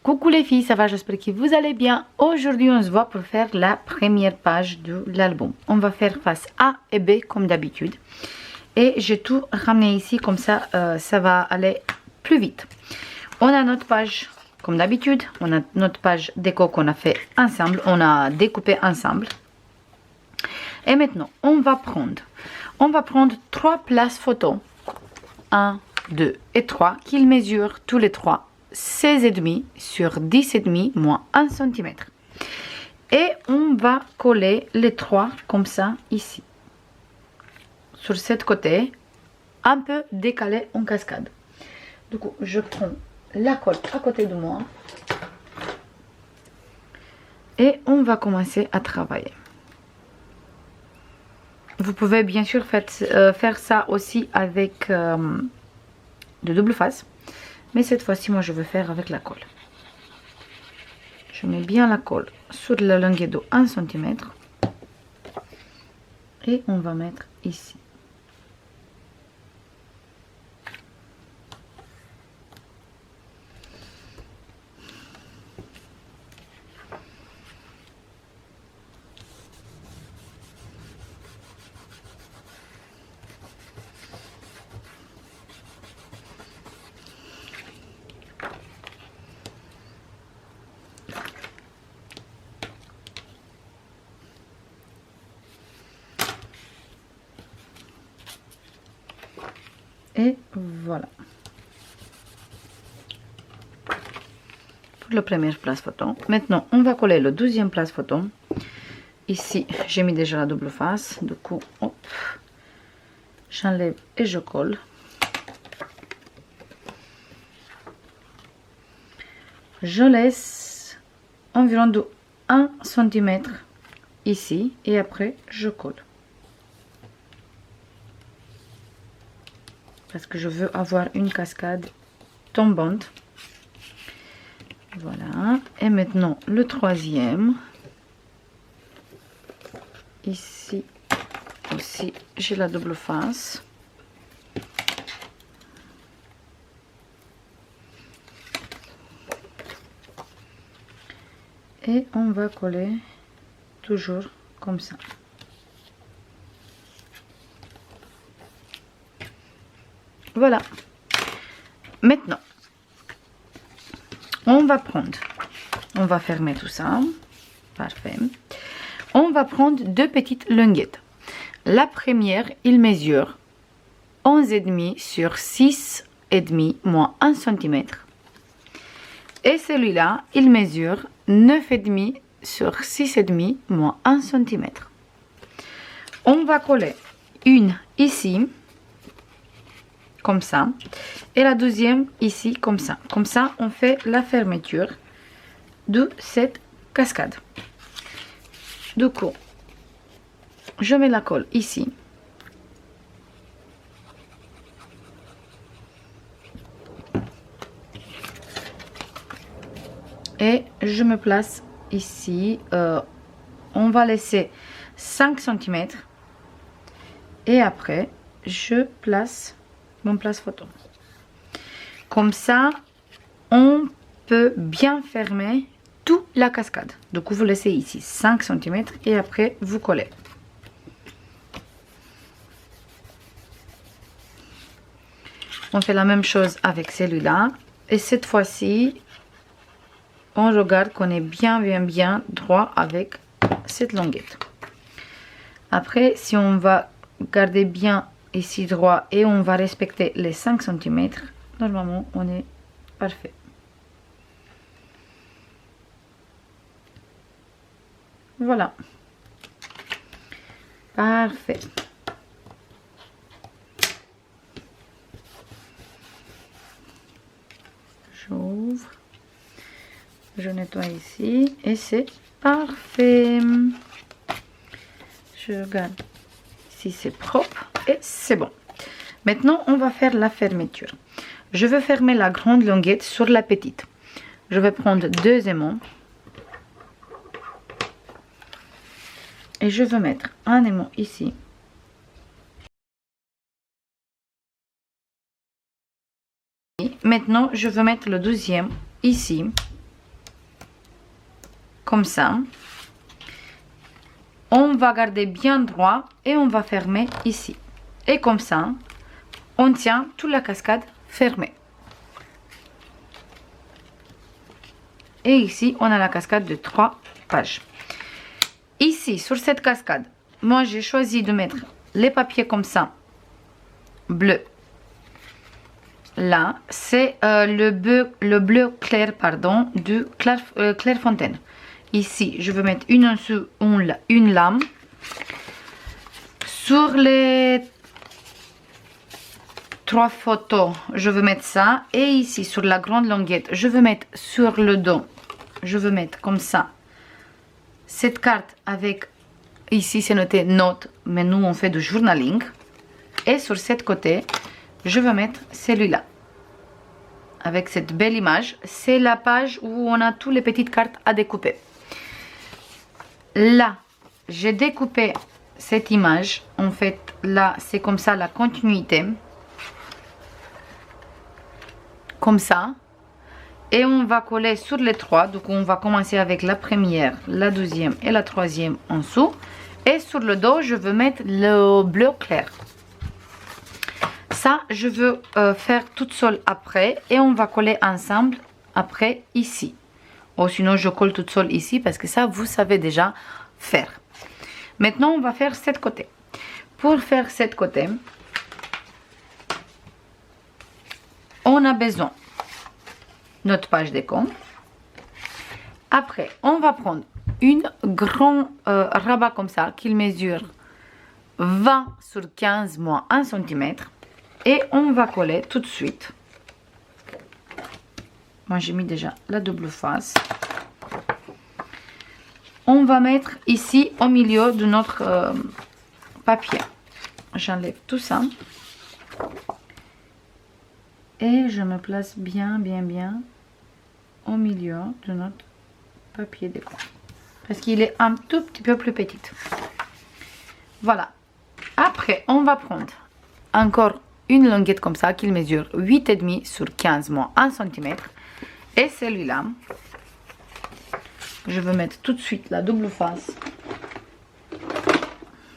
Coucou les filles, ça va? J'espère que vous allez bien. Aujourd'hui, on se voit pour faire la première page de l'album. On va faire face A et B comme d'habitude. Et j'ai tout ramené ici, comme ça, ça va aller plus vite. On a notre page comme d'habitude. On a notre page déco qu'on a fait ensemble. On a découpé ensemble. Et maintenant, on va prendre 3 places photos. 1, 2 et 3 qu'ils mesurent tous les 3 16,5 sur 10,5 moins 1 cm. Et on va coller les 3 comme ça ici. Sur cette côté, un peu décalé en cascade. Du coup, je prends la colle à côté de moi. Et on va commencer à travailler. Vous pouvez bien sûr faire ça aussi avec de double face. Mais cette fois-ci, moi, je veux faire avec la colle. Je mets bien la colle sur la longueur de 1 cm. Et on va mettre ici. Et voilà. Pour la première place photo. Maintenant, on va coller le deuxième place photo. Ici, j'ai mis déjà la double face. Du coup, hop, j'enlève et je colle. Je laisse environ de 1 cm ici. Et après, je colle. Parce que je veux avoir une cascade tombante. Voilà. Et maintenant, le troisième. Ici aussi, j'ai la double face. Et on va coller toujours comme ça. Voilà. Maintenant, on va fermer tout ça. Parfait. On va prendre 2 petites languettes. La première, il mesure 11,5 sur 6,5 moins 1 cm. Et celui-là, il mesure 9,5 sur 6,5 moins 1 cm. On va coller une ici. Comme ça, et la deuxième ici comme ça. Comme ça, on fait la fermeture de cette cascade. Du coup, je mets la colle ici. Et je me place ici. On va laisser 5 cm. Et après, je place mon place photo. Comme ça, on peut bien fermer toute la cascade. Donc, vous laissez ici 5 cm et après, vous collez. On fait la même chose avec celui-là. Et cette fois-ci, on regarde qu'on est bien droit avec cette longuette. Après, si on va garder bien ici droit et on va respecter les 5 cm, normalement on est parfait. Voilà, parfait. J'ouvre, je nettoie ici et c'est parfait. Je regarde si c'est propre. Et c'est bon. Maintenant, on va faire la fermeture. Je vais fermer la grande languette sur la petite. Je vais prendre 2 aimants. Et je vais mettre un aimant ici. Maintenant, je vais mettre le deuxième ici. comme ça. On va garder bien droit et on va fermer ici. Et comme ça, on tient toute la cascade fermée. Et ici, on a la cascade de 3 pages. Ici, sur cette cascade, moi j'ai choisi de mettre les papiers comme ça, bleu. Là, c'est le bleu clair, pardon, du Clairefontaine. Ici, je veux mettre une en dessous, une lame. Sur les 3 photos, je veux mettre ça. Et ici, sur la grande languette, je veux mettre sur le dos, je veux mettre comme ça, cette carte avec, ici c'est noté note, mais nous on fait du journaling. Et sur cette côté, je veux mettre celui-là. Avec cette belle image, c'est la page où on a toutes les petites cartes à découper. Là, j'ai découpé cette image. En fait, là, c'est comme ça la continuité. Comme ça. Et on va coller sur les 3. Donc, on va commencer avec la première, la deuxième et la troisième en dessous. Et sur le dos, je veux mettre le bleu clair. Ça, je veux faire toute seule après. Et on va coller ensemble après ici. Ou sinon, je colle toute seule ici parce que ça, vous savez déjà faire. Maintenant, on va faire cette côté. Pour faire cette côté, on a besoin de notre page décompte. Après, on va prendre une grand rabat comme ça qui mesure 20 sur 15 moins 1 cm. Et on va coller tout de suite. Moi, j'ai mis déjà la double face. On va mettre ici au milieu de notre papier. J'enlève tout ça. Et je me place bien au milieu de notre papier décompte. Parce qu'il est un tout petit peu plus petit. Voilà. Après, on va prendre encore une languette comme ça qui mesure 8,5 sur 15 moins 1 cm. Et celui-là, je vais mettre tout de suite la double face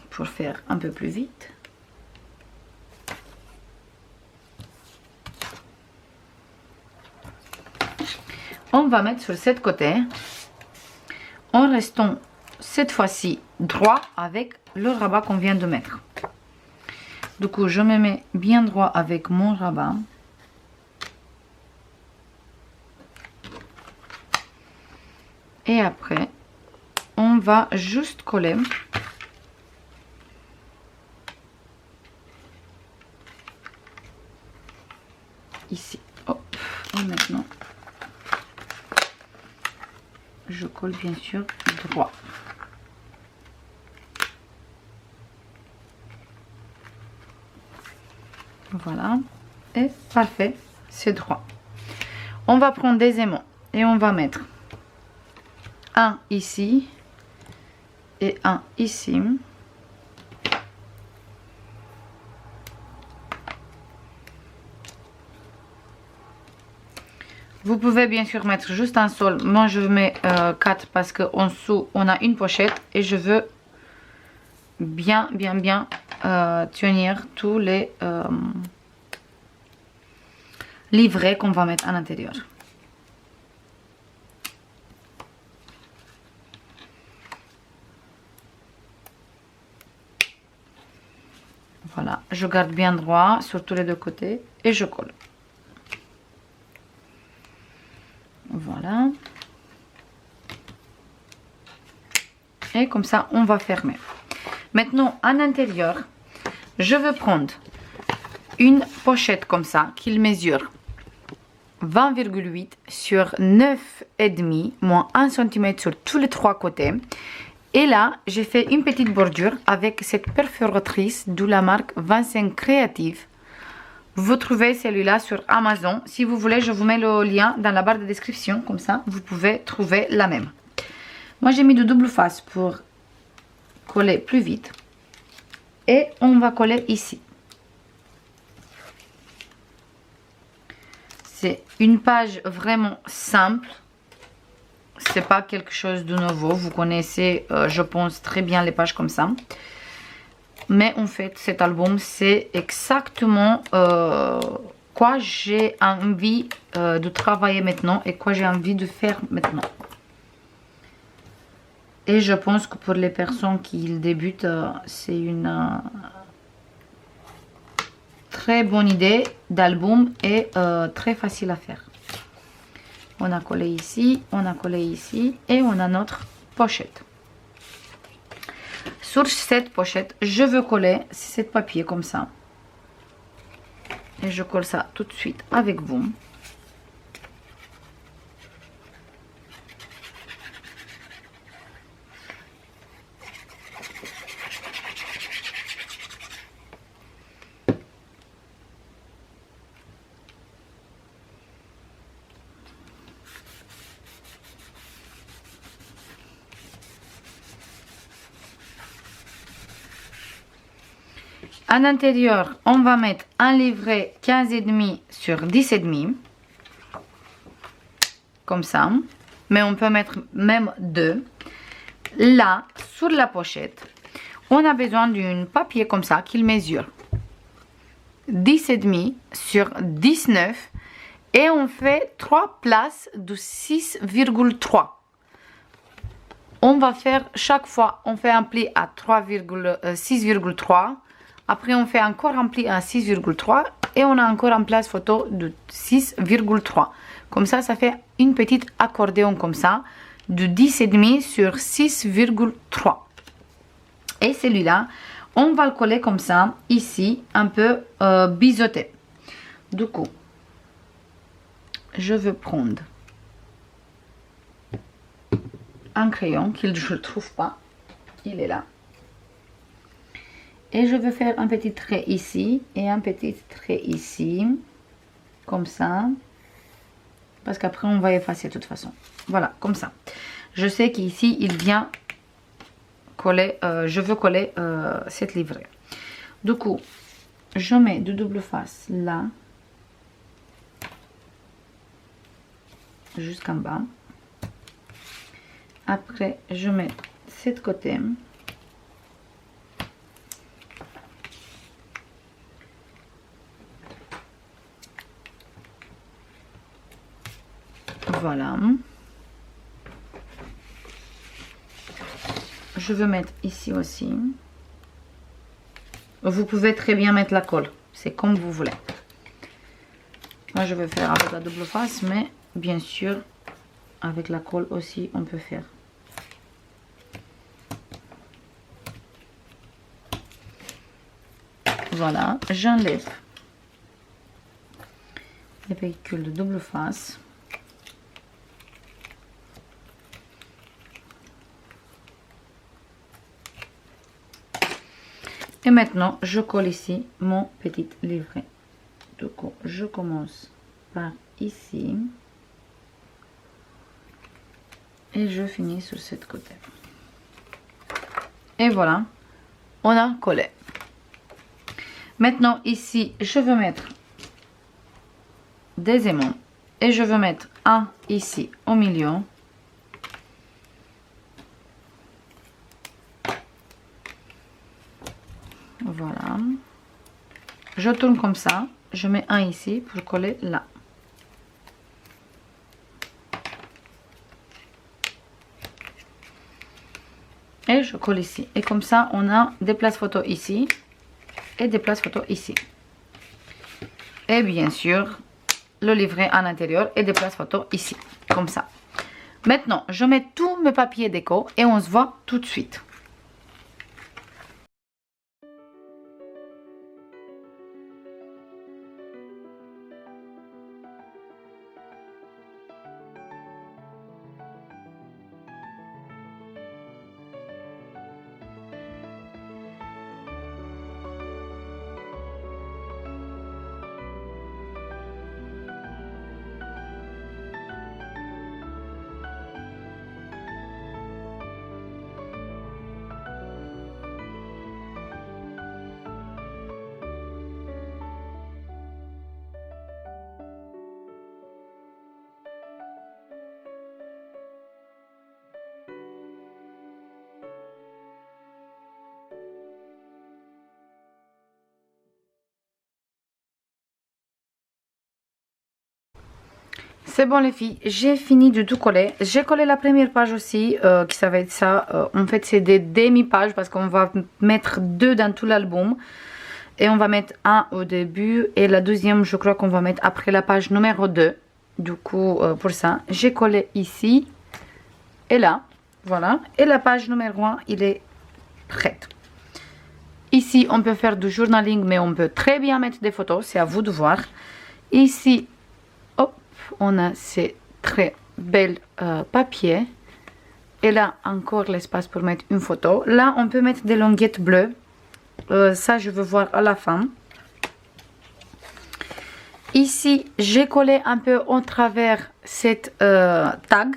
pour faire un peu plus vite. On va mettre sur cette côté, en restant cette fois-ci droit avec le rabat qu'on vient de mettre. Du coup, je me mets bien droit avec mon rabat. Et après, on va juste coller ici. Hop. Et maintenant, je colle bien sûr droit. Voilà. Et parfait, c'est droit. On va prendre des aimants et on va mettre un ici et un ici. Vous pouvez bien sûr mettre juste un seul. Moi je mets 4 parce qu'en dessous on a une pochette et je veux bien tenir tous les livrets qu'on va mettre à l'intérieur. Voilà, je garde bien droit sur tous les deux côtés et je colle. Voilà. Et comme ça, on va fermer. Maintenant, à l'intérieur, je vais prendre une pochette comme ça, qui mesure 20,8 sur 9,5 moins 1 cm sur tous les 3 côtés. Et là, j'ai fait une petite bordure avec cette perforatrice de la marque 25 Creative. Vous trouvez celui-là sur Amazon. Si vous voulez, je vous mets le lien dans la barre de description. Comme ça, vous pouvez trouver la même. Moi, j'ai mis de double face pour coller plus vite. Et on va coller ici. C'est une page vraiment simple. c'est pas quelque chose de nouveau. Vous connaissez, je pense, très bien les pages comme ça. Mais en fait, cet album, c'est exactement quoi j'ai envie de travailler maintenant et quoi j'ai envie de faire maintenant. Et je pense que pour les personnes qui débutent, c'est une très bonne idée d'album et très facile à faire. On a collé ici, on a collé ici et on a notre pochette. Sur cette pochette, je veux coller cet papier comme ça. Et je colle ça tout de suite avec vous. À l'intérieur, on va mettre un livret 15,5 sur 10,5. Comme ça. Mais on peut mettre même 2. Là, sur la pochette, on a besoin d'un papier comme ça qu'il mesure 10,5 sur 19. Et on fait 3 places de 6,3. On va faire chaque fois, on fait un pli à 6,3. Après, on fait encore un pli à 6,3 et on a encore un place photo de 6,3. Comme ça, ça fait une petite accordéon comme ça, de 10,5 sur 6,3. Et celui-là, on va le coller comme ça, ici, un peu biseauté. Du coup, je vais prendre un crayon que je ne trouve pas. Il est là. Et je vais faire un petit trait ici et un petit trait ici. Comme ça. Parce qu'après, on va effacer de toute façon. Voilà, comme ça. Je sais qu'ici, il vient coller. Je veux coller cette livret. Du coup, je mets de double face là. Jusqu'en bas. Après, je mets cet côté. Voilà. Je veux mettre ici aussi. Vous pouvez très bien mettre la colle. C'est comme vous voulez. Moi, je vais faire avec la double face, mais bien sûr, avec la colle aussi, on peut faire. Voilà, j'enlève les pellicules de double face. Et maintenant, je colle ici mon petit livret. Donc, je commence par ici. Et je finis sur ce côté. Et voilà, on a collé. Maintenant, ici, je veux mettre des aimants. Et je veux mettre un ici au milieu. Voilà. Je tourne comme ça. Je mets un ici pour coller là. Et je colle ici. Et comme ça, on a des places photo ici. Et des places photo ici. Et bien sûr, le livret à l'intérieur et des places photo ici. Comme ça. Maintenant, je mets tous mes papiers déco et on se voit tout de suite. C'est bon les filles, j'ai fini de tout coller. J'ai collé la première page aussi, qui ça va être ça. En fait c'est des demi-pages parce qu'on va mettre 2 dans tout l'album. Et on va mettre un au début et la deuxième je crois qu'on va mettre après la page numéro 2. Du coup pour ça, j'ai collé ici et là. Voilà. Et la page numéro 1, il est prête. Ici on peut faire du journaling mais on peut très bien mettre des photos, c'est à vous de voir. Ici, hop, on a ces très belles papiers. Et là, encore l'espace pour mettre une photo. Là, on peut mettre des languettes bleues. Ça, je veux voir à la fin. Ici, j'ai collé un peu en travers cette tag.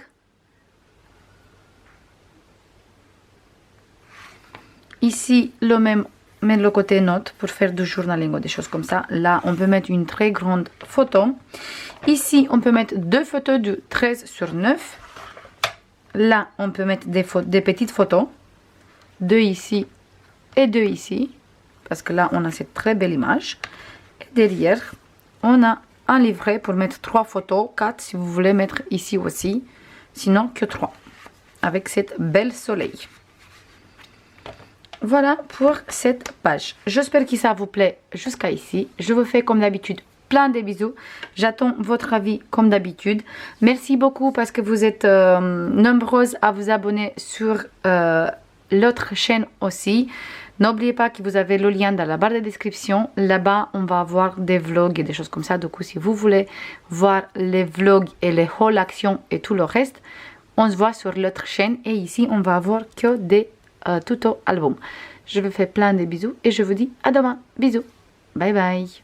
Ici, le même, mais le côté note pour faire du journaling ou des choses comme ça. Là, on peut mettre une très grande photo. Ici, on peut mettre 2 photos du 13/9. Là, on peut mettre des petites photos. 2 ici et 2 ici. Parce que là, on a cette très belle image. Et derrière, on a un livret pour mettre 3 photos. 4 si vous voulez mettre ici aussi. Sinon, que 3. Avec cette belle soleil. Voilà pour cette page. J'espère que ça vous plaît jusqu'à ici. Je vous fais comme d'habitude plein de bisous. J'attends votre avis comme d'habitude. Merci beaucoup parce que vous êtes nombreuses à vous abonner sur l'autre chaîne aussi. N'oubliez pas que vous avez le lien dans la barre de description. Là-bas, on va avoir des vlogs et des choses comme ça. Du coup, si vous voulez voir les vlogs et les hauls actions et tout le reste, on se voit sur l'autre chaîne. Et ici, on va avoir que des tutos albums. Je vous fais plein de bisous et je vous dis à demain. Bisous. Bye bye.